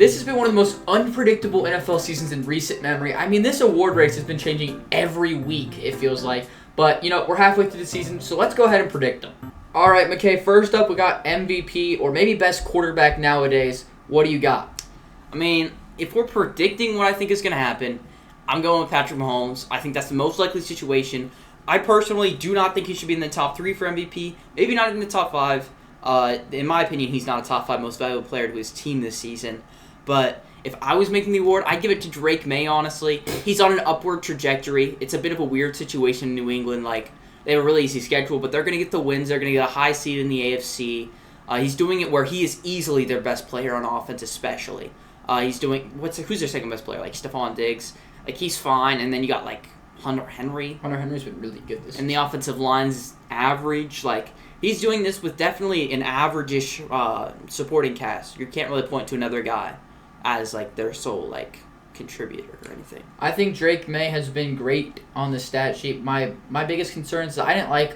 This has been one of the most unpredictable NFL seasons in recent memory. I mean, this award race has been changing every week, it feels like. But, we're halfway through the season, so let's go ahead and predict them. All right, McKay, first up, we got MVP, or maybe best quarterback nowadays. What do you got? I mean, if we're predicting what I think is going to happen, I'm going with Patrick Mahomes. I think that's the most likely situation. I personally do not think he should be in the top 3 for MVP, maybe not in the top 5. In my opinion, he's not a top 5 most valuable player to his team this season. But if I was making the award, I'd give it to Drake May, honestly. He's on an upward trajectory. It's a bit of a weird situation in New England. Like, they have a really easy schedule, but they're going to get the wins. They're going to get a high seed in the AFC. He's doing it where he is easily their best player on offense, especially. He's doing, who's their second best player? Like, Stephon Diggs. Like, he's fine. And then you got, like, Hunter Henry. Hunter Henry's been really good this season. And the offensive line's average. Like, he's doing this with definitely an average-ish supporting cast. You can't really point to another guy as, like, their sole, like, contributor or anything. I think Drake May has been great on the stat sheet. My biggest concern is I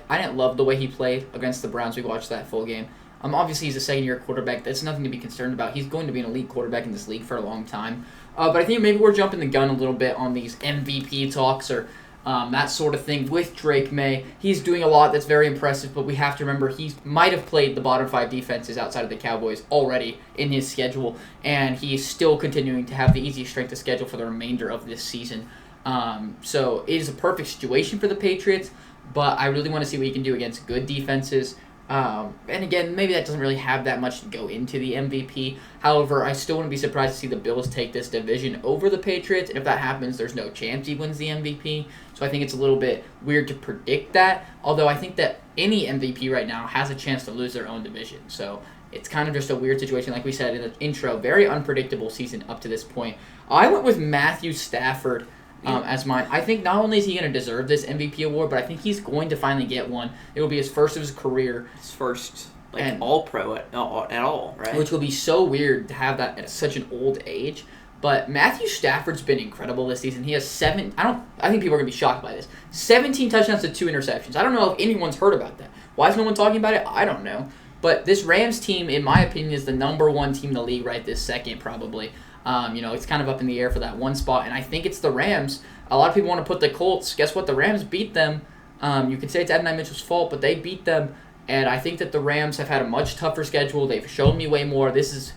didn't love the way he played against the Browns. We watched that full game. Obviously, he's a second-year quarterback. That's nothing to be concerned about. He's going to be an elite quarterback in this league for a long time. But I think maybe we're jumping the gun a little bit on these MVP talks or that sort of thing with Drake May. He's doing a lot that's very impressive, but we have to remember he might have played the bottom 5 defenses outside of the Cowboys already in his schedule, and he's still continuing to have the easiest strength of schedule for the remainder of this season. So it is a perfect situation for the Patriots, but I really want to see what he can do against good defenses. And again, maybe that doesn't really have that much to go into the MVP. However, I still wouldn't be surprised to see the Bills take this division over the Patriots. And if that happens, there's no chance he wins the MVP. So I think it's a little bit weird to predict that. Although I think that any MVP right now has a chance to lose their own division. So it's kind of just a weird situation. Like we said in the intro, very unpredictable season up to this point. I went with Matthew Stafford as mine. I think not only is he going to deserve this MVP award, but I think he's going to finally get one. It will be his first of his career. His first all-pro at all, right? Which will be so weird to have that at such an old age. But Matthew Stafford's been incredible this season. He has I think people are going to be shocked by this. 17 touchdowns to 2 interceptions. I don't know if anyone's heard about that. Why is no one talking about it? I don't know. But this Rams team, in my opinion, is the number 1 team in the league right this second, probably. It's kind of up in the air for that one spot, and I think it's the Rams. A lot of people want to put the Colts. Guess what? The Rams beat them. You can say it's Adonai Mitchell's fault, but they beat them, and I think that the Rams have had a much tougher schedule. They've shown me way more. This is,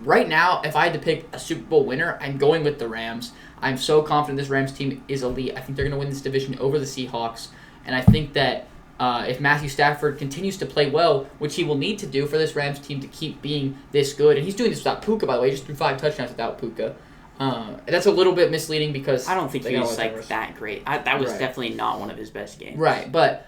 right now, if I had to pick a Super Bowl winner, I'm going with the Rams. I'm so confident this Rams team is elite. I think they're going to win this division over the Seahawks, and I think that if Matthew Stafford continues to play well, which he will need to do for this Rams team to keep being this good, and he's doing this without Puka, by the way. He just threw 5 touchdowns without Puka. That's a little bit misleading because I don't think he was that great. That was definitely not one of his best games. Right, but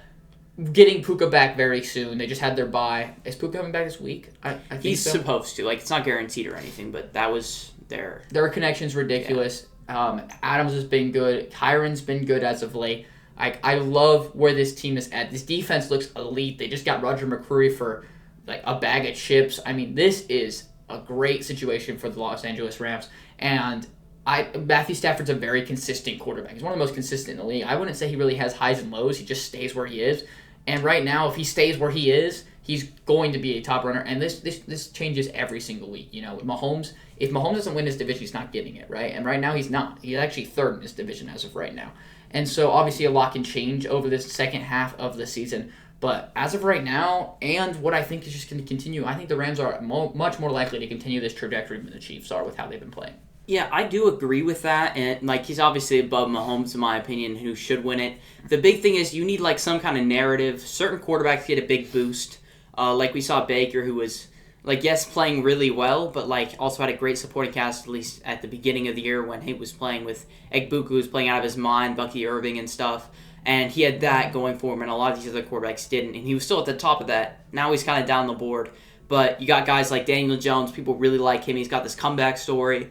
getting Puka back very soon. They just had their bye. Is Puka coming back this week? I think he's so. Supposed to. Like, it's not guaranteed or anything, but that was their connection's ridiculous. Yeah. Adams has been good. Kyron's been good as of late. I love where this team is at. This defense looks elite. They just got Roger McCreary for like a bag of chips. I mean, this is a great situation for the Los Angeles Rams. And Matthew Stafford's a very consistent quarterback. He's one of the most consistent in the league. I wouldn't say he really has highs and lows. He just stays where he is. And right now, if he stays where he is, he's going to be a top runner. And this changes every single week. If Mahomes doesn't win his division, he's not getting it, right? And right now, he's not. He's actually third in his division as of right now. And so, obviously, a lot can change over this second half of the season. But as of right now, and what I think is just going to continue, I think the Rams are much more likely to continue this trajectory than the Chiefs are with how they've been playing. Yeah, I do agree with that. And, he's obviously above Mahomes, in my opinion, who should win it. The big thing is you need, some kind of narrative. Certain quarterbacks get a big boost. Like we saw Baker, who was, yes, playing really well, but, also had a great supporting cast, at least at the beginning of the year when he was playing with Egbuka, who was playing out of his mind, Bucky Irving and stuff. And he had that going for him, and a lot of these other quarterbacks didn't. And he was still at the top of that. Now he's kind of down the board. But you got guys like Daniel Jones. People really like him. He's got this comeback story.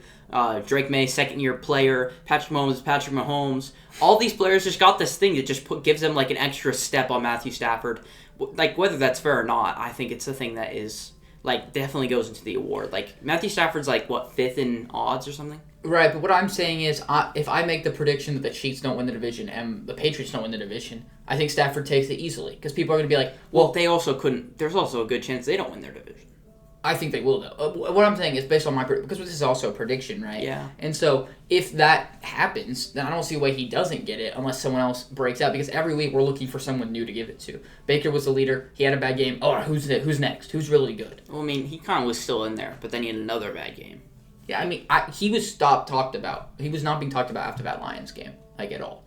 Drake May, second-year player. Patrick Mahomes. All these players just got this thing that just gives them, an extra step on Matthew Stafford. Whether that's fair or not, I think it's a thing that is, definitely goes into the award. Matthew Stafford's, 5th in odds or something? Right, but what I'm saying is, if I make the prediction that the Chiefs don't win the division and the Patriots don't win the division, I think Stafford takes it easily. Because people are going to be like, well, they also couldn't. There's also a good chance they don't win their division. I think they will, though. What I'm saying is based on because this is also a prediction, right? Yeah. And so if that happens, then I don't see why he doesn't get it unless someone else breaks out. Because every week we're looking for someone new to give it to. Baker was the leader. He had a bad game. Oh, who's next? Who's really good? Well, I mean, he kind of was still in there, but then he had another bad game. Yeah, I mean, he was talked about. He was not being talked about after that Lions game, like, at all.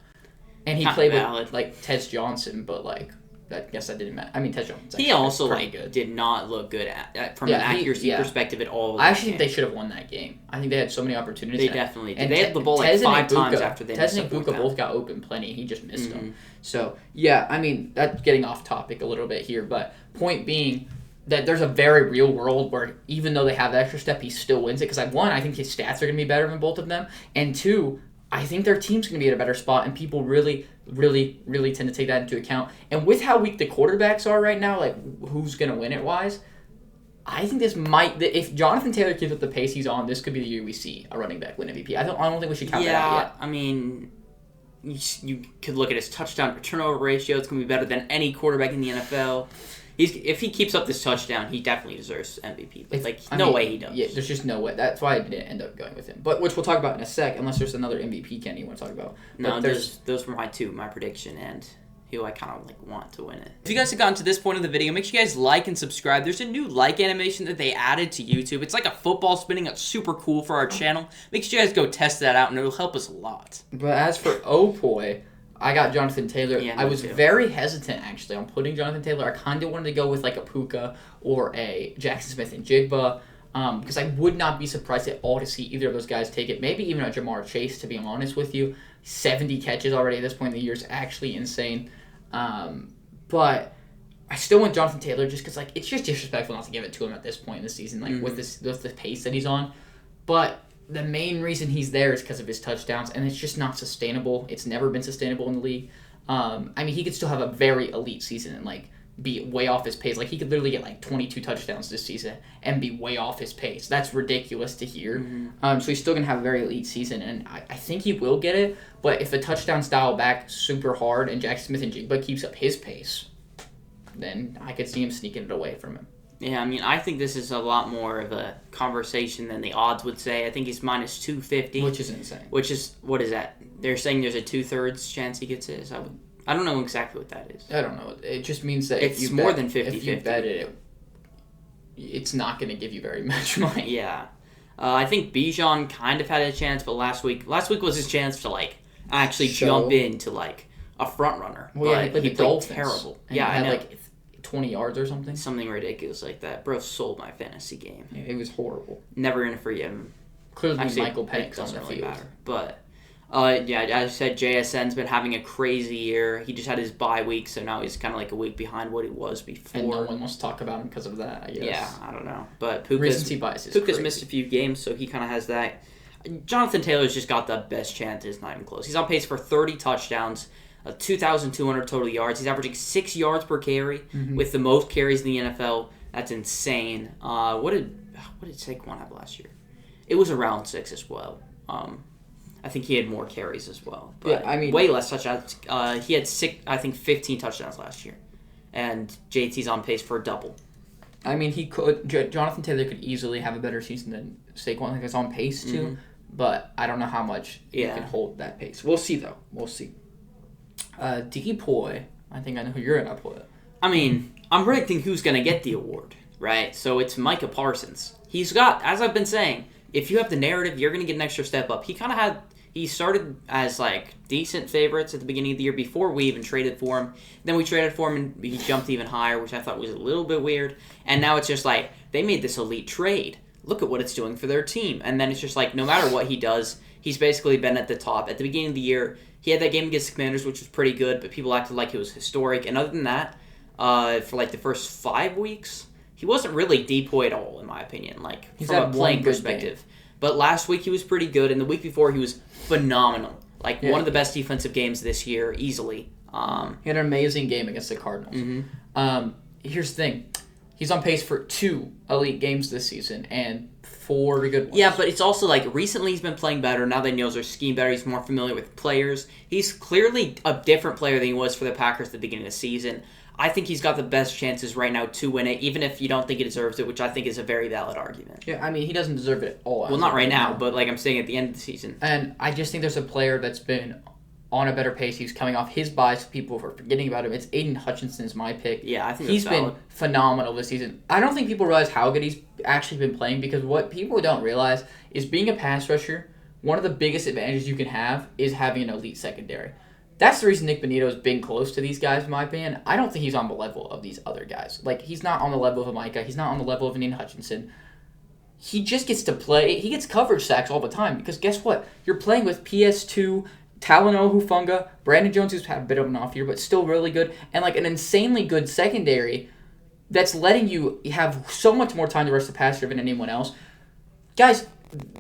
And he played with, like, Tez Johnson, but, like, I guess that didn't matter. I mean, Tez Johnson. He also, like, good. did not look good from an accuracy perspective at all. I actually think they should have won that game. I think they had so many opportunities. They definitely did. And they had the ball, like, 5 times after they missed Tez and Ibuka both got open plenty. He just missed them. So, yeah, I mean, that's getting off topic a little bit here, but point being that there's a very real world where even though they have that extra step, he still wins it. Because, one, I think his stats are going to be better than both of them. And two, I think their team's going to be at a better spot, and people really, really, really tend to take that into account. And with how weak the quarterbacks are right now, like, who's going to win it wise, I think this might... If Jonathan Taylor keeps up the pace he's on, this could be the year we see a running back win MVP. I don't think we should count that out yet. I mean, you could look at his touchdown to turnover ratio. It's going to be better than any quarterback in the NFL. If he keeps up this touchdown, he definitely deserves MVP. But no way he does. Yeah, there's just no way. That's why I didn't end up going with him. But which we'll talk about in a sec, unless there's another MVP Kenny you want to talk about. No, those were my prediction and who I kind of want to win it. If you guys have gotten to this point of the video, make sure you guys like and subscribe. There's a new like animation that they added to YouTube. It's like a football spinning. It's super cool for our channel. Make sure you guys go test that out, and it'll help us a lot. But as for Opoy, I got Jonathan Taylor. Yeah, I was very hesitant, actually, on putting Jonathan Taylor. I kind of wanted to go with, like, a Puka or a Jackson Smith and Jigba because I would not be surprised at all to see either of those guys take it. Maybe even a Jamar Chase, to be honest with you. 70 catches already at this point in the year is actually insane. But I still want Jonathan Taylor just because, like, it's just disrespectful not to give it to him at this point in the season, like, with the pace that he's on. But the main reason he's there is because of his touchdowns, and it's just not sustainable. It's never been sustainable in the league. I mean, he could still have a very elite season and, like, be way off his pace. Like, he could literally get, like, 22 touchdowns this season and be way off his pace. That's ridiculous to hear. So he's still going to have a very elite season, and I think he will get it. But if the touchdowns dial back super hard and Jackson Smith and Jigba keeps up his pace, then I could see him sneaking it away from him. Yeah, I mean, I think this is a lot more of a conversation than the odds would say. I think he's minus 250. Which is insane. Which is, what is that? They're saying there's a 2/3 chance he gets his. I don't know exactly what that is. I don't know. It just means that it's more than 50-50. If you bet it, it's not going to give you very much money. Yeah. I think Bijan kind of had a chance, but last week was his chance to, like, actually jump into, like, a front runner. Well, yeah, but he played terrible. Yeah, I know. Like 20 yards or something. Something ridiculous like that. Bro sold my fantasy game. Yeah, it was horrible. Never going to forget him. Clearly Michael Penix on the really field. Matter. But, yeah, as I said, JSN's been having a crazy year. He just had his bye week, so now he's kind of like a week behind what he was before. And no one wants to talk about him because of that, I guess. Yeah, I don't know. But Puka's missed a few games, so he kind of has that. Jonathan Taylor's just got the best chance. It's not even close. He's on pace for 30 touchdowns. 2,200 total yards. He's averaging 6 yards per carry with the most carries in the NFL. That's insane. What did Saquon have last year? It was around 6 as well. I think he had more carries as well. But yeah, I mean, way less touchdowns. He had 15 touchdowns last year. And JT's on pace for a double. I mean, Jonathan Taylor could easily have a better season than Saquon. I think it's on pace too. But I don't know how much he can hold that pace. We'll see, though. We'll see. Depoy, I think I know who you're going to put. I mean, I'm predicting who's going to get the award, right? So it's Micah Parsons. He's got, as I've been saying, if you have the narrative, you're going to get an extra step up. He started as, like, decent favorites at the beginning of the year before we even traded for him. Then we traded for him and he jumped even higher, which I thought was a little bit weird. And now it's just like, they made this elite trade. Look at what it's doing for their team. And then it's just like, no matter what he does, he's basically been at the top. At the beginning of the year, he had that game against the Commanders, which was pretty good, but people acted like it was historic. And other than that, for like the first 5 weeks, he wasn't really Depoy at all, in my opinion, like from a playing perspective. But last week he was pretty good, and the week before he was phenomenal. Like one of the best defensive games this year, easily. He had an amazing game against the Cardinals. Here's the thing. He's on pace for 2 elite games this season and 4 good ones. Yeah, but it's also like recently he's been playing better. Now that he knows their scheme better, he's more familiar with players. He's clearly a different player than he was for the Packers at the beginning of the season. I think he's got the best chances right now to win it, even if you don't think he deserves it, which I think is a very valid argument. Yeah, I mean, he doesn't deserve it at all. Well, not right now, but like I'm saying at the end of the season. And I just think there's a player that's been on a better pace. He's coming off his bye, so people are forgetting about him. It's Aiden Hutchinson's my pick. Yeah, I think he's been phenomenal this season. I don't think people realize how good he's actually been playing, because what people don't realize is being a pass rusher, one of the biggest advantages you can have is having an elite secondary. That's the reason Nick Bonito's been close to these guys, in my opinion. I don't think he's on the level of these other guys. Like, he's not on the level of a Micah. He's not on the level of an Aiden Hutchinson. He just gets to play. He gets coverage sacks all the time, because guess what? You're playing with PS2, Talanoa Hufanga, Brandon Jones, who's had a bit of an off year, but still really good, and like an insanely good secondary that's letting you have so much more time to rush the passer than anyone else. Guys,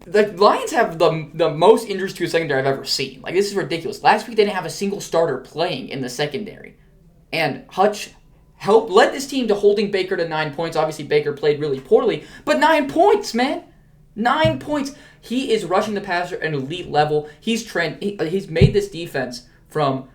the Lions have the most injuries to a secondary I've ever seen. Like, this is ridiculous. Last week they didn't have a single starter playing in the secondary. And Hutch led this team to holding Baker to 9 points. Obviously, Baker played really poorly, but 9 points, man. 9 points. He is rushing the passer at an elite level. He's made this defense from,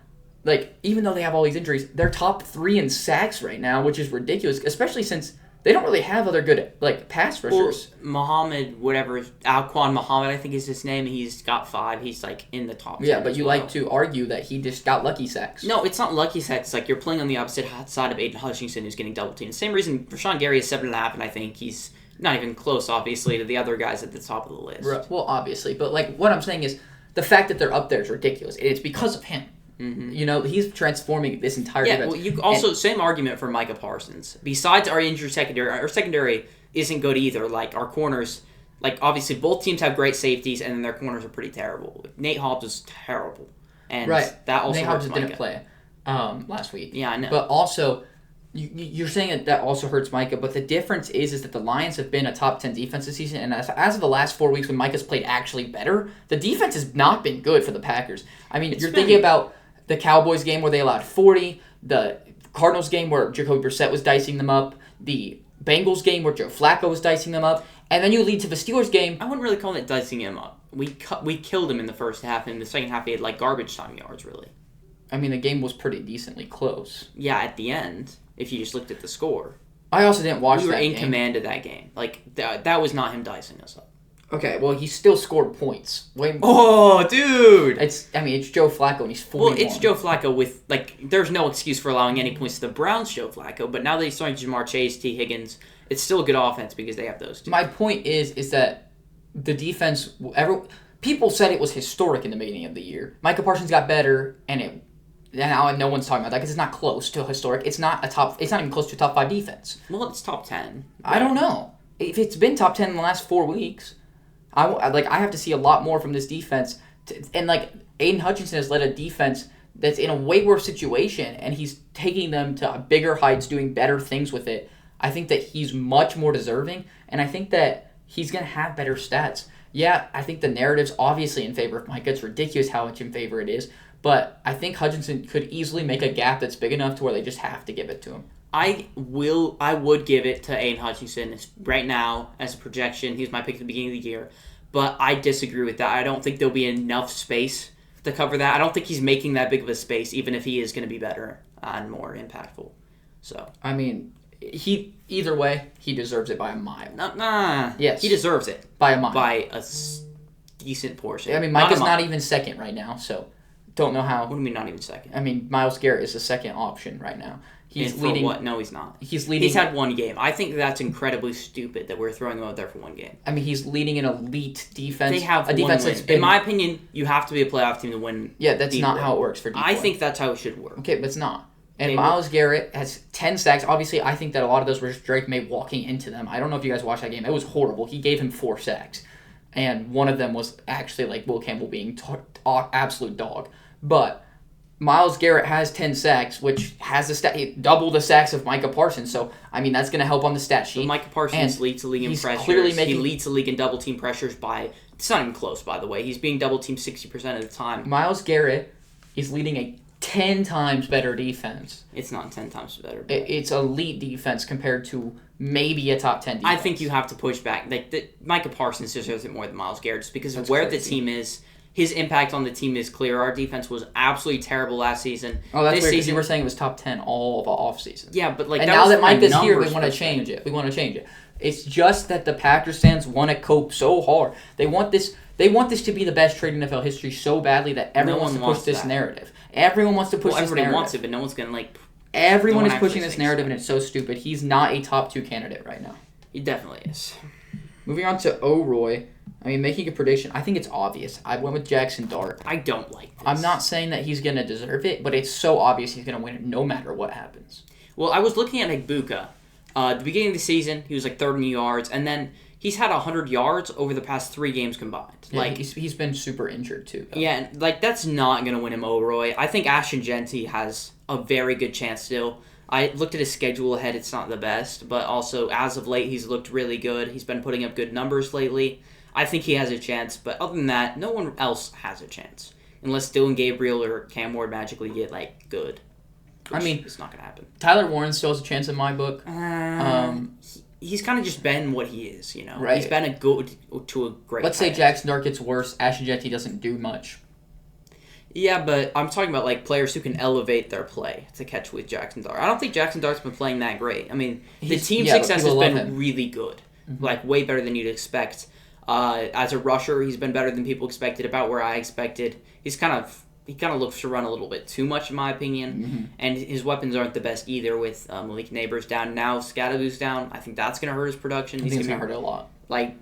like, even though they have all these injuries, they're top 3 in sacks right now, which is ridiculous, especially since they don't really have other good, like, pass rushers. Well, Alquan Muhammad, I think is his name. He's got 5. He's, like, in the top 10. Yeah, but you like to argue that he just got lucky sacks. No, it's not lucky sacks. It's like you're playing on the opposite side of Aiden Hutchinson, who's getting double teamed. Same reason Rashawn Gary is 7.5, and I think he's not even close, obviously, to the other guys at the top of the list. Right. Well, obviously. But, like, what I'm saying is the fact that they're up there is ridiculous. It's because of him. Mm-hmm. You know, he's transforming this entire defense. Well, you also same argument for Micah Parsons. Besides our injured secondary, our secondary isn't good either. Like, our corners, like, obviously both teams have great safeties, and then their corners are pretty terrible. Nate Hobbs is terrible, and that also Nate hurts Hobbs Micah. didn't play last week. Yeah, I know. But also, you're saying that also hurts Micah, but the difference is that the Lions have been a top 10 defense this season, and as of the last 4 weeks when Micah's played actually better, the defense has not been good for the Packers. I mean, thinking about the Cowboys game where they allowed 40, the Cardinals game where Jacoby Brissett was dicing them up, the Bengals game where Joe Flacco was dicing them up, and then you lead to the Steelers game. I wouldn't really call it dicing him up. We killed him in the first half, and in the second half he had like garbage time yards, really. I mean, the game was pretty decently close. Yeah, at the end, if you just looked at the score. I also didn't watch that game. We were in command of that game. Like, that was not him dicing us up. Okay, well, he still scored points. Oh, dude! It's Joe Flacco, and he's 41. Well, it's Joe Flacco with, like, there's no excuse for allowing any points to the Browns' Joe Flacco, but now that he's starting Jamar Chase, T. Higgins, it's still a good offense because they have those two. My point is that the defense, people said it was historic in the beginning of the year. Micah Parsons got better, and now no one's talking about that because it's not close to historic. It's not even close to a top 5 defense. Well, it's top 10. I don't know. If it's been top 10 in the last 4 weeks, I have to see a lot more from this defense. And, like, Aiden Hutchinson has led a defense that's in a way worse situation, and he's taking them to bigger heights, doing better things with it. I think that he's much more deserving, and I think that he's going to have better stats. Yeah, I think the narrative's obviously in favor of Micah. It's ridiculous how much in favor it is. But I think Hutchinson could easily make a gap that's big enough to where they just have to give it to him. I would give it to Aiden Hutchinson right now as a projection. He's my pick at the beginning of the year. But I disagree with that. I don't think there'll be enough space to cover that. I don't think he's making that big of a space, even if he is going to be better and more impactful. So I mean, either way, he deserves it by a mile. Nah. Yes. He deserves it. By a mile. By a decent portion. I mean, Micah's not even second right now, so don't know how. What do you mean not even second? I mean, Myles Garrett is the second option right now. He's leading. What? No, he's not. He's leading. He's had one game. I think that's incredibly stupid that we're throwing him out there for one game. I mean, he's leading an elite defense. They have a defense one that's win. been, in my opinion, you have to be a playoff team to win. Yeah, that's not how it works for D4. I think that's how it should work. Okay, but it's not. And Myles Garrett has 10 sacks. Obviously, I think that a lot of those were just Drake May walking into them. I don't know if you guys watched that game. It was horrible. He gave him 4 sacks. And one of them was actually like Will Campbell being absolute dog. But Myles Garrett has 10 sacks, which has double the sacks of Micah Parsons. So, I mean, that's going to help on the stat sheet. But Micah Parsons leads the league in pressures. He leads the league in double team pressures by... It's not even close, by the way. He's being double teamed 60% of the time. Myles Garrett is leading a 10 times better defense. It's not 10 times better. It's elite defense compared to maybe a top 10 defense. I think you have to push back. Micah Parsons deserves it more than Myles Garrett just because of where the team is. his impact on the team is clear. Our defense was absolutely terrible last season. Oh, that's this weird, because season you were saying it was top 10 all of off season. Yeah, but like and that now was that Micah's here, we numbers want to change it. We want to change it. It's just that the Packers fans want to cope so hard. They want this to be the best trade in NFL history so badly that everyone wants to push this narrative. Everyone wants to push this narrative. Everybody wants it, but no one's going to like... Everyone is pushing this narrative, and it's so stupid. He's not a top 2 candidate right now. He definitely is. Moving on to O'Roy. I mean, making a prediction, I think it's obvious. I went with Jackson Dart. I don't like this. I'm not saying that he's going to deserve it, but it's so obvious he's going to win it no matter what happens. Well, I was looking at Ibuka. At the beginning of the season, he was like 30 yards, and then he's had 100 yards over the past 3 games combined. Yeah, like he's been super injured too. Though. Yeah, like that's not going to win him O'Roy. I think Ashton Genty has a very good chance still. I looked at his schedule ahead. It's not the best, but also as of late, he's looked really good. He's been putting up good numbers lately. I think he has a chance, but other than that, no one else has a chance. Unless Dylan Gabriel or Cam Ward magically get, like, good. I mean, it's not going to happen. Tyler Warren still has a chance in my book. He's kind of just been what he is, you know? Right. He's been a good to a great Let's say Jackson Dart gets worse. Ashton Genty doesn't do much. Yeah, but I'm talking about, like, players who can elevate their play to catch with Jackson Dart. I don't think Jackson Dart's been playing that great. I mean, the team success has been really good. Mm-hmm. Like, way better than you'd expect. As a rusher, he's been better than people expected, about where I expected. He kind of looks to run a little bit too much, in my opinion. And his weapons aren't the best either, with Malik Neighbors down now, Scadaboo's down. I think that's going to hurt his production. He's going to hurt it a lot. Like,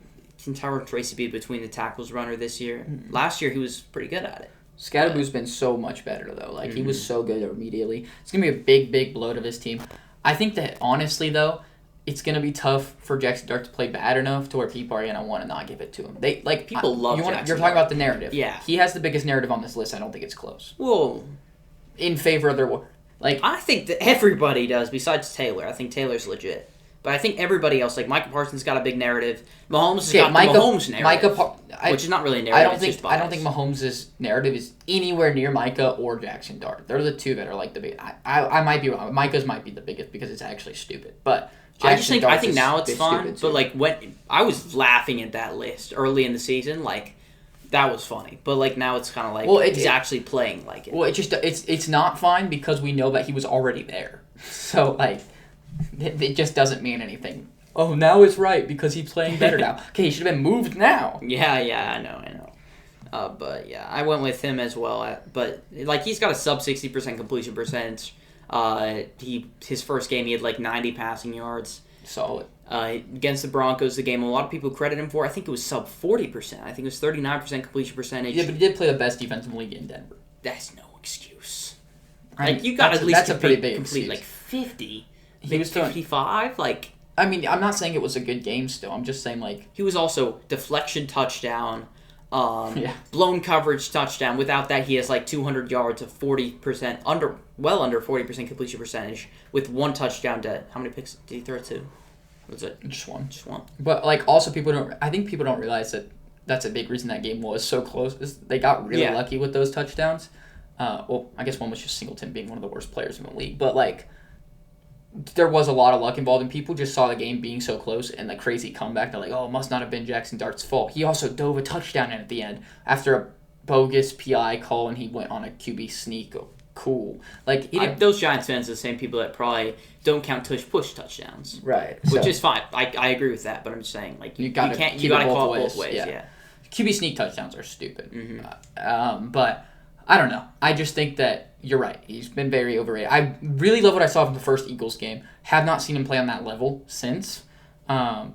can Tyrone Tracy be between the tackles runner this year? Last year, he was pretty good at it. Scadaboo's been so much better, though. Like, he was so good immediately. It's going to be a big, big blow to this team. I think that, honestly, though, it's going to be tough for Jackson Dart to play bad enough to where people are going to want to not give it to him. People love Jackson You're talking about the narrative. Yeah. He has the biggest narrative on this list. I don't think it's close. Well, in favor of their work. Like, I think that everybody does, besides Taylor. I think Taylor's legit. But I think everybody else, like Micah Parsons, got a big narrative. Mahomes has got the Mahomes narrative, which is not really a narrative. I don't think Mahomes' narrative is anywhere near Micah or Jackson Dart. They're the two that are like the big. I might be wrong. Micah's might be the biggest because it's actually stupid. But I think now it's fun. But like when I was laughing at that list early in the season, like that was funny. But like now it's kind of like he's actually playing like it. Well, it's not fine because we know that he was already there. So like. It just doesn't mean anything. Oh, now it's right because he's playing better now. Okay, he should have been moved now. Yeah, I know. But yeah, I went with him as well. But like he's got a sub 60% completion percentage. His first game he had like 90 passing yards. Solid. Against the Broncos, the game a lot of people credit him for. I think it was sub 40%. I think it was 39% completion percentage. Yeah, but he did play the best defense in the league in Denver. That's no excuse. Like you got at least complete like 50. He was 55, like... I mean, I'm not saying it was a good game still. I'm just saying, like... He was also deflection touchdown, blown coverage touchdown. Without that, he has, like, 200 yards of 40%, well under 40% completion percentage, with 1 touchdown to... How many picks did he throw to? Was it? Just one. Just one. But, like, also I think people don't realize that that's a big reason that game was so close. They got really lucky with those touchdowns. Well, I guess one was just Singleton being one of the worst players in the league. But, like... There was a lot of luck involved, and people just saw the game being so close and the crazy comeback. They're like, oh, it must not have been Jackson Dart's fault. He also dove a touchdown in at the end after a bogus PI call, and he went on a QB sneak. Oh, cool. Like those Giants fans are the same people that probably don't count push touchdowns. Right. Which is fine. I agree with that, but I'm just saying, like, you gotta call it both ways. Yeah. QB sneak touchdowns are stupid. But I don't know. I just think that you're right. He's been very overrated. I really love what I saw from the first Eagles game. Have not seen him play on that level since. So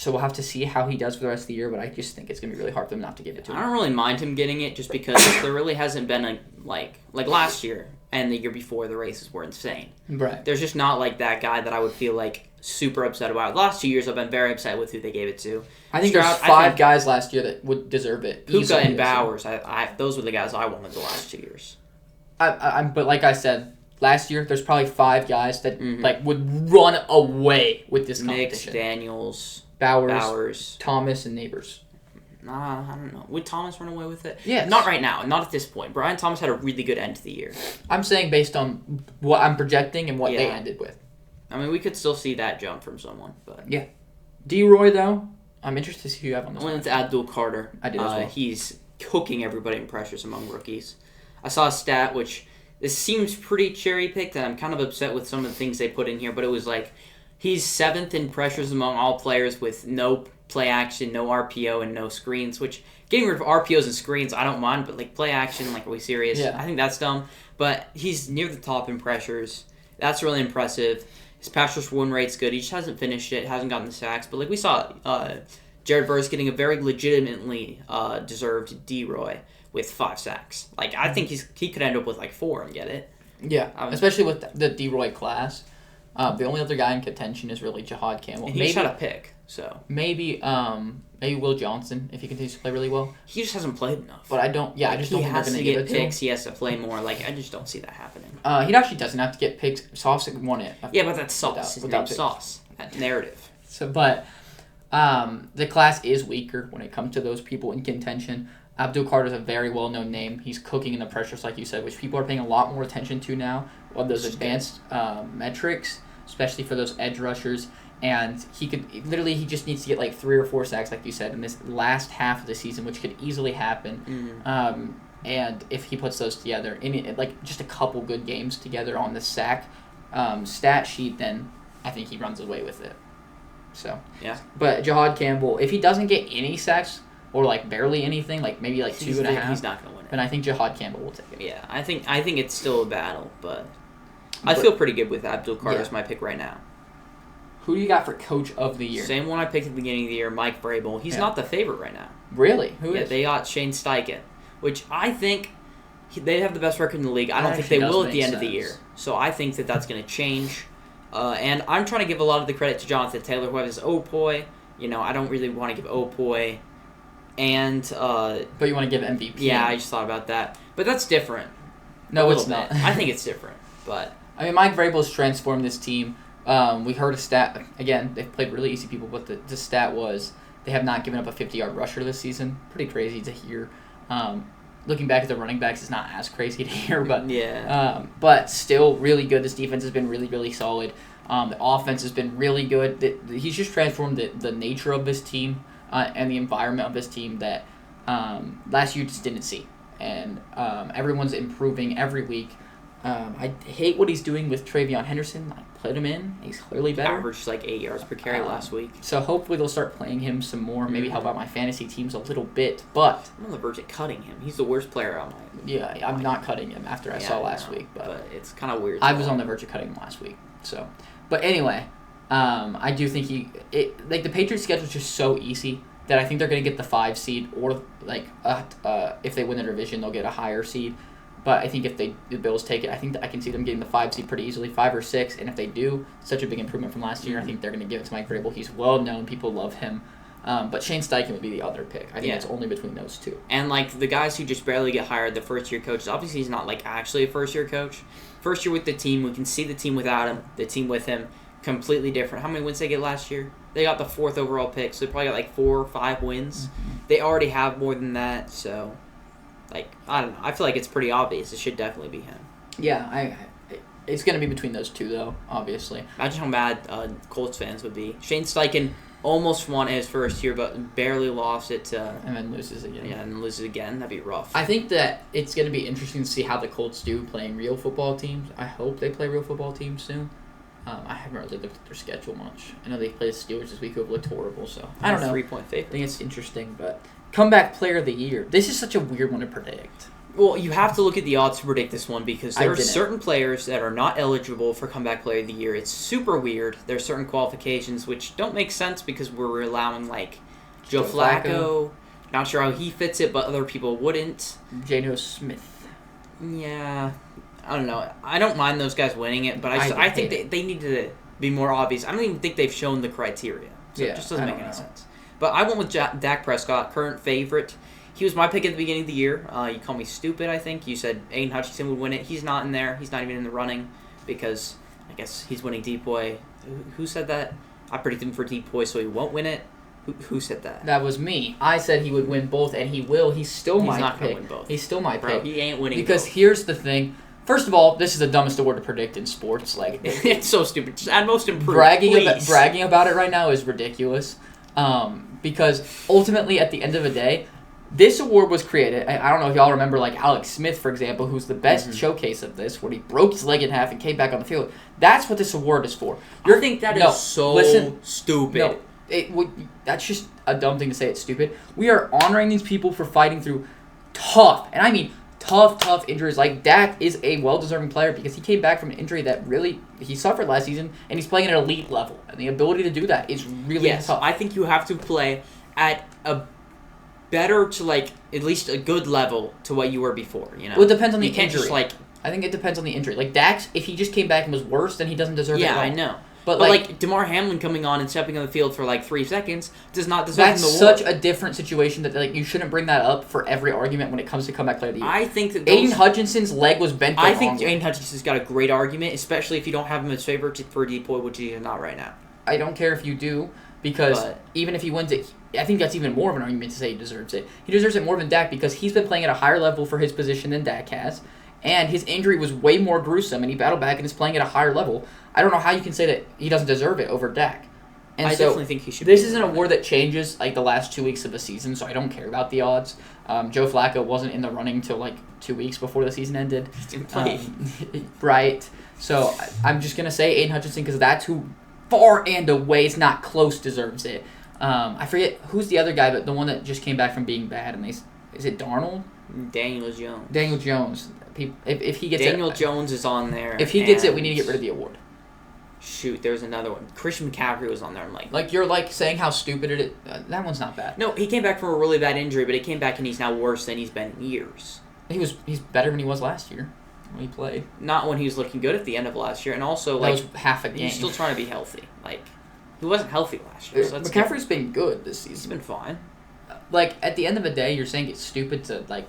we'll have to see how he does for the rest of the year, but I just think it's going to be really hard for them not to give it to him. I don't really mind him getting it just because there really hasn't been a, like last year and the year before, the races were insane. Right. There's just not like that guy that I would feel like super upset about. The last 2 years I've been very upset with who they gave it to. I think there's 5 guys last year that would deserve it. Puka and Bowers. Those were the guys I wanted the last 2 years. But like I said, last year there's probably 5 guys that like would run away with this competition. Nick, Daniels, Bowers, Thomas, and Neighbors. I don't know. Would Thomas run away with it? Yeah. Not right now. Not at this point. Brian Thomas had a really good end to the year. I'm saying based on what I'm projecting and what they ended with. I mean, we could still see that jump from someone, but yeah. D-Roy though, I'm interested to see who you have on this. I went with Abdul Carter. I did as well. He's cooking everybody in pressures among rookies. I saw a stat which this seems pretty cherry picked, and I'm kind of upset with some of the things they put in here. But it was like he's 7th in pressures among all players with no play action, no RPO, and no screens. Which getting rid of RPOs and screens, I don't mind, but like play action, like are we serious? Yeah. I think that's dumb. But he's near the top in pressures. That's really impressive. His pass rush win rate's good. He just hasn't finished it, hasn't gotten the sacks. But like we saw, Jared Verse getting a very legitimately deserved D-Roy with 5 sacks. Like I think he could end up with like 4 and get it. Yeah, especially with the D-Roy class. The only other guy in contention is really Jahad Campbell. And he shot a pick, so maybe Will Johnson if he continues to play really well. He just hasn't played enough. But I don't. Yeah, I just don't think they're going to give it to him. He has to get picks. He has to play more. Like I just don't see that happening. He actually doesn't have to get picks. Sauce won it. Yeah, but that's Sauce. Without Sauce. That narrative. So, but the class is weaker when it comes to those people in contention. Abdul Carter's a very well-known name. He's cooking in the pressures, like you said, which people are paying a lot more attention to now on those advanced metrics, especially for those edge rushers. And he just needs to get like 3 or 4 sacks, like you said, in this last half of the season, which could easily happen. And if he puts those together, like just a couple good games together on the sack stat sheet, then I think he runs away with it. So yeah. But Jahad Campbell, if he doesn't get any sacks or like barely anything, like maybe like 2.5, he's not gonna win it. Then I think Jahad Campbell will take it. Yeah, I think it's still a battle, but I feel pretty good with Abdul Carter as my pick right now. Who do you got for Coach of the Year? Same one I picked at the beginning of the year, Mike Vrabel. He's not the favorite right now. Really? Who is? They got Shane Steichen, which I think they have the best record in the league. I don't think they will at the end of the year. So I think that's going to change. And I'm trying to give a lot of the credit to Jonathan Taylor, who has Opoy. I don't really want to give Opoy. And but you want to give MVP? Yeah, I just thought about that. But that's different. No, it's not. I think it's different. But I mean, Mike Vrabel's transformed this team. We heard a stat, again, they've played really easy people, but the stat was they have not given up a 50-yard rusher this season. Pretty crazy to hear. Looking back at the running backs, it's not as crazy to hear, but but still really good. This defense has been really, really solid. The offense has been really good. He's just transformed the nature of this team and the environment of this team that last year just didn't see. And everyone's improving every week. I hate what he's doing with Travion Henderson. I put him in. He's clearly better. Averaged like 8 yards per carry last week. So hopefully they'll start playing him some more. Maybe help out my fantasy teams a little bit. But I'm on the verge of cutting him. He's the worst player on my. Yeah, I'm not cutting him after I saw last week. But it's kind of weird. I was on the verge of cutting him last week. So, but anyway, I do think the Patriots' schedule is just so easy that I think they're going to get the 5 seed, or like if they win the division, they'll get a higher seed. But I think if the Bills take it, I think I can see them getting the 5 seed pretty easily, 5 or 6. And if they do, such a big improvement from last year, I think they're going to give it to Mike Vrabel. He's well known. People love him. But Shane Steichen would be the other pick. I think it's only between those two. And like the guys who just barely get hired, the first-year coaches, obviously he's not like actually a first-year coach. First year with the team, we can see the team without him, the team with him, completely different. How many wins they get last year? They got the 4th overall pick, so they probably got like 4 or 5 wins. Mm-hmm. They already have more than that, so... Like, I don't know. I feel like it's pretty obvious. It should definitely be him. Yeah, it's going to be between those two, though, obviously. Imagine how mad Colts fans would be. Shane Steichen almost won his first year, but barely lost it to... And then loses again. Yeah, and loses again. That'd be rough. I think that it's going to be interesting to see how the Colts do playing real football teams. I hope they play real football teams soon. I haven't really looked at their schedule much. I know they played the Steelers this week who have looked horrible, so... I don't know. 3-point favorite. I think it's interesting, but... Comeback Player of the Year. This is such a weird one to predict. Well, you have to look at the odds to predict this one because there are certain players that are not eligible for Comeback Player of the Year. It's super weird. There are certain qualifications which don't make sense because we're allowing, like, Joe Flacco. Not sure how he fits it, but other people wouldn't. Geno Smith. Yeah. I don't know. I don't mind those guys winning it, but I think they need to be more obvious. I don't even think they've shown the criteria. So it just doesn't make any sense. But I went with Dak Prescott, current favorite. He was my pick at the beginning of the year. You called me stupid, I think. You said Aiden Hutchinson would win it. He's not in there. He's not even in the running because I guess he's winning Depoy. Who said that? I predicted him for Depoy, so he won't win it. Who said that? That was me. I said he would win both, and he will. He's still my pick. He's not going to win both. He's still my pick. He ain't winning because both. Here's the thing. First of all, this is the dumbest award to predict in sports. Like it's so stupid. Just add most improved. Bragging about it right now is ridiculous. Because ultimately, at the end of the day, This award was created. I don't know if y'all remember, like Alex Smith, for example, who's the best showcase of this, where he broke his leg in half and came back on the field. That's what this award is for. I think that is so stupid. No, that's just a dumb thing to say. It's stupid. We are honoring these people for fighting through tough, and I mean tough injuries. Like Dak is a well-deserving player because he came back from an injury that really he suffered last season, and he's playing at an elite level, and the ability to do that is really tough. I think you have to play at a better to like at least a good level to what you were before. You know, well, it depends on the you can't injury. Just like I think it depends on the injury. Like Dax, if he just came back and was worse, then he doesn't deserve it. Yeah, I know. But like DeMar Hamlin coming on and stepping on the field for like 3 seconds does not deserve that's the award. Such a different situation that like you shouldn't bring that up for every argument when it comes to comeback player of the year. I think that Aiden Hutchinson's leg was bent. I think Aiden Hutchinson's got a great argument, especially if you don't have him as favorite for DPOY, which he is not right now. I don't care if you do, because even if he wins it, I think that's even more of an argument to say he deserves it. He deserves it more than Dak because he's been playing at a higher level for his position than Dak has. And his injury was way more gruesome, and he battled back and is playing at a higher level. I don't know how you can say that he doesn't deserve it over Dak. And I definitely think he should. This is an award that changes like the last 2 weeks of the season, so I don't care about the odds. Joe Flacco wasn't in the running until like 2 weeks before the season ended. Right. So I'm just gonna say Aiden Hutchinson because that's who far and away, it's not close, deserves it. I forget who's the other guy, but the one that just came back from being bad, and is it Darnold? Daniel Jones. Daniel Jones. If he gets Daniel Jones is on there. If he gets it, we need to get rid of the award. Shoot, there's another one. Christian McCaffrey was on there. I'm like you're like saying how stupid it is. That one's not bad. No, he came back from a really bad injury, but he came back and he's now worse than he's been in years. He's better than he was last year when he played. Not when he was looking good at the end of last year, and also that was half a game. He's still trying to be healthy. Like he wasn't healthy last year. So McCaffrey's been good this season. He's been fine. Like at the end of the day, you're saying it's stupid to like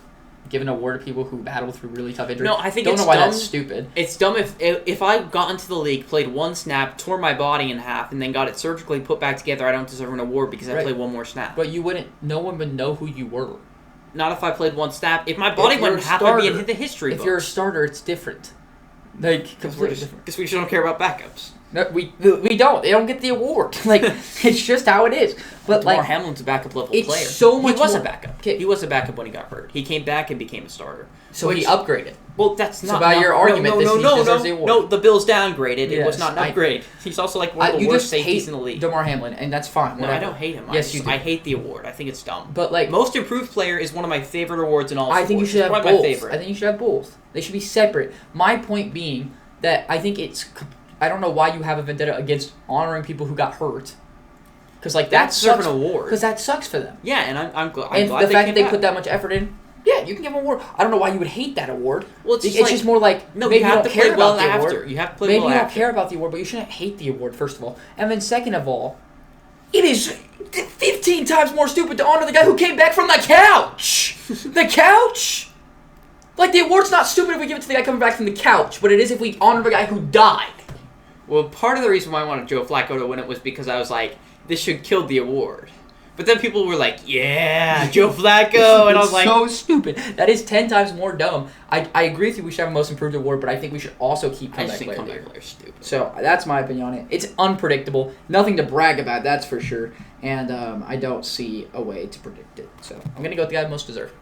give an award to people who battle through really tough injuries. No, I think don't it's know why dumb. That's stupid. It's dumb if I got into the league, played one snap, tore my body in half, and then got it surgically put back together. I don't deserve an award because I played one more snap. But you wouldn't. No one would know who you were. Not if I played one snap. If my body went in half, I'd be in the history books. If you're a starter, it's different. Like completely different. Because we just don't care about backups. No, we don't. They don't get the award. Like it's just how it is. But DeMar Hamlin's a backup level player. So much. He was a backup. He was a backup when he got hurt. He came back and became a starter. So he upgraded. Well, that's not. So by your argument, he deserves the award. No, the Bills downgraded. It was not an upgrade. He's also like one of the worst safeties in the league. DeMar Hamlin, and that's fine. No, I don't hate him. Yes, you do. I hate the award. I think it's dumb. But like most improved player is one of my favorite awards in all. I think you should have both. I think you should have both. They should be separate. My point being that I think it's. I don't know why you have a vendetta against honoring people who got hurt. Because like that sucks. An award. Because that sucks for them. Yeah, and I'm glad. And the fact that they put that much effort in, yeah, you can give them an award. I don't know why you would hate that award. Well, it's just more like no, maybe you have don't to play care well about the after. award. You have to play maybe well you don't after. care about the award, but you shouldn't hate the award first of all. And then second of all, it is 15 times more stupid to honor the guy who came back from the couch. The couch. Like the award's not stupid if we give it to the guy coming back from the couch, but it is if we honor the guy who died. Well, part of the reason why I wanted Joe Flacco to win it was because I was like, this should kill the award. But then people were like, yeah, Joe Flacco. And I was like, so stupid. That is 10 times more dumb. I agree with you, we should have a most improved award, but I think we should also keep comeback player. Comeback player stupid. So that's my opinion on it. It's unpredictable. Nothing to brag about, that's for sure. And I don't see a way to predict it. So I'm going to go with the guy most deserved.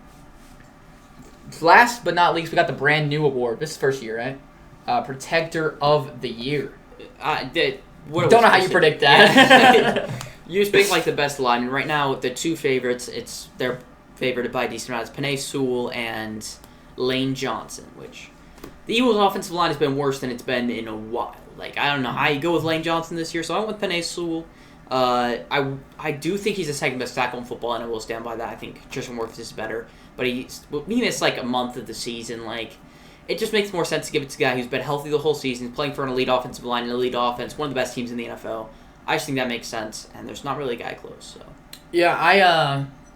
Last but not least, we got the brand new award. This is first year, right? Protector of the Year. Don't know how you predict that. You just pick like the best lineman. Right now, the two favorites, they're favored by a decent amount. It's Penei Sewell and Lane Johnson, which the Eagles' offensive line has been worse than it's been in a while. Like, I don't know how you go with Lane Johnson this year, so I went with Penei Sewell. I do think he's the second best tackle in football, and I will stand by that. I think Tristan Wirfs is better, but he missed like a month of the season. Like, it just makes more sense to give it to a guy who's been healthy the whole season, playing for an elite offensive line, an elite offense, one of the best teams in the NFL. I just think that makes sense, and there's not really a guy close. So yeah,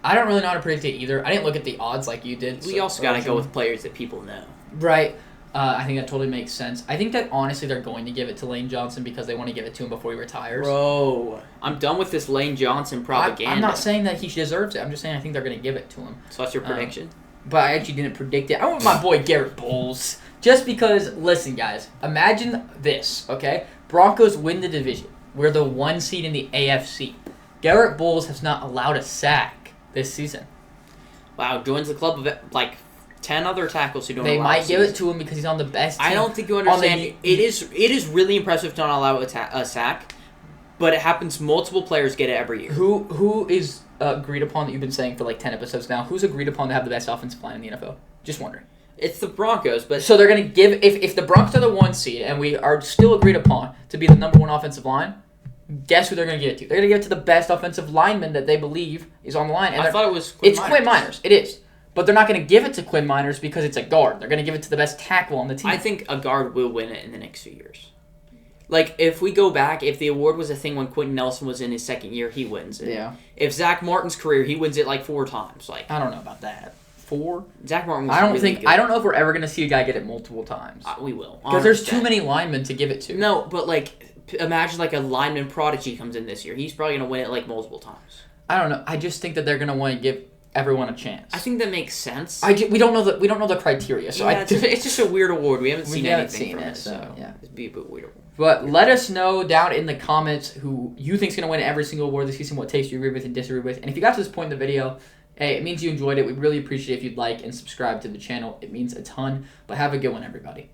I don't really know how to predict it either. I didn't look at the odds like you did. We also gotta go with players that people know. Right. I think that totally makes sense. I think that honestly they're going to give it to Lane Johnson because they want to give it to him before he retires. Bro, I'm done with this Lane Johnson propaganda. I'm not saying that he deserves it. I'm just saying I think they're going to give it to him. So that's your prediction? But I actually didn't predict it. I went with my boy Garrett Bowles. Just because, listen guys, imagine this, okay? Broncos win the division. We're the 1 seed in the AFC. Garrett Bowles has not allowed a sack this season. Wow, joins the club of like 10 other tackles who don't. They allow might give it assists. to him because he's on the best team. I don't think you understand. It is really impressive to not allow a sack, but it happens. Multiple players get it every year. Who is agreed upon that you've been saying for like 10 episodes now? Who's agreed upon to have the best offensive line in the NFL? Just wondering. It's the Broncos, but So they're going to give if the Broncos are the 1 seed and we are still agreed upon to be the number 1 offensive line, guess who they're going to give it to? They're going to give it to the best offensive lineman that they believe is on the line. And I thought it was Quinn Miners. It is. But they're not going to give it to Quinn Miners because it's a guard. They're going to give it to the best tackle on the team. I think a guard will win it in the next few years. Like, if we go back, if the award was a thing when Quentin Nelson was in his second year, he wins it. Yeah. If Zach Martin's career, he wins it like 4 times. Like, I don't know about that. 4? Zach Martin was really good. I don't know if we're ever going to see a guy get it multiple times. We will. Because there's too many linemen to give it to. No, but like, imagine like a lineman prodigy comes in this year. He's probably going to win it like multiple times. I don't know. I just think that they're going to want to give everyone a chance. I think that makes sense. We don't know the criteria. So yeah, it's just a weird award. We haven't seen anything from it, so yeah. It'd be a bit weird. But let us know down in the comments who you think's going to win every single award this season, what takes you agree with and disagree with. And if you got to this point in the video, hey, it means you enjoyed it. We'd really appreciate if you'd like and subscribe to the channel. It means a ton. But have a good one, everybody.